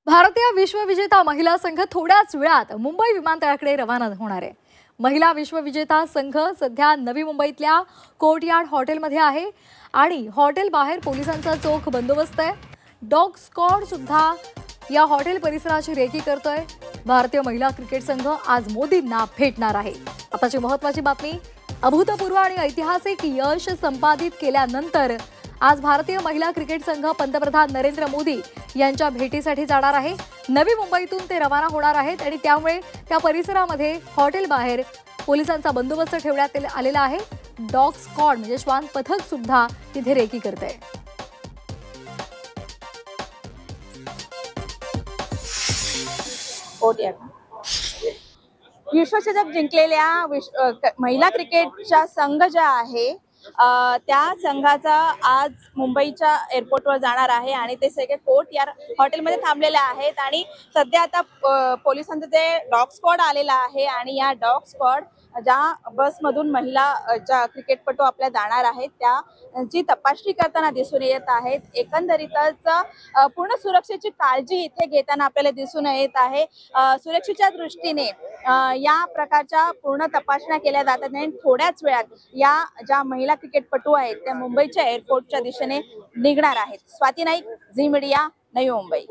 भारतीय विश्वविजेता महिला संघ थोड्याच वेळात मुंबई विमानतळाकडे रवाना होणार आहे। महिला विश्वविजेता संघ सध्या नवी मुंबईतल्या कोर्टयार्ड हॉटेलमध्ये आहे आणि हॉटेल बाहेर पोलिसांचा चोख बंदोबस्त आहे। डॉग स्क्वॉड सुद्धा या हॉटेल परिसराची रेकी करतोय। भारतीय महिला क्रिकेट संघ आज मोदींना भेटणार आहे। आताची महत्त्वाची बातमी, अभूतपूर्व आणि ऐतिहासिक यश संपादित केल्यानंतर आज भारतीय महिला क्रिकेट संघ पंतप्रधान नरेंद्र मोदी यांच्या भेटीसाठी जाणार आहे। नवी मुंबईतून ते रवाना होणार आहेत आणि त्यामुळे त्या परिसरामध्ये हॉटेल बाहेर पोलिसांचा बंदोबस्त ठेवण्यात आलेला आहे। डॉग स्क्वॉड म्हणजे श्वान पथक सुद्धा तिथे रेकी करते। विश्वचषक जिंकलेल्या महिला क्रिकेटचा संघ ज्या आहे त्या संघाचा आज मुंबईच्या एअरपोर्टवर जाणार आहे आणि ते सगळे कोर्टयार्ड हॉटेलमध्ये थांबलेले आहेत आणि सध्या आता पोलिसांचं ते डॉग स्क्वॉड आलेला आहे आणि या डॉग स्क्वॉड ज्या बसमधून महिला ज्या क्रिकेटपटू आपल्या जाणार आहेत त्यांची तपासणी करताना दिसून येत आहेत। एकंदरीतच पूर्ण सुरक्षेची काळजी इथे घेताना आपल्याला दिसून येत आहे। सुरक्षेच्या दृष्टीने या प्रकारच्या पूर्ण तपासण्या केल्या जातात आणि थोड्याच वेळात या ज्या महिला क्रिकेटपटू आहेत त्या मुंबईच्या एअरपोर्टच्या दिशेने निघणार आहेत। Swati Naik, Zee media, Navi Mumbai.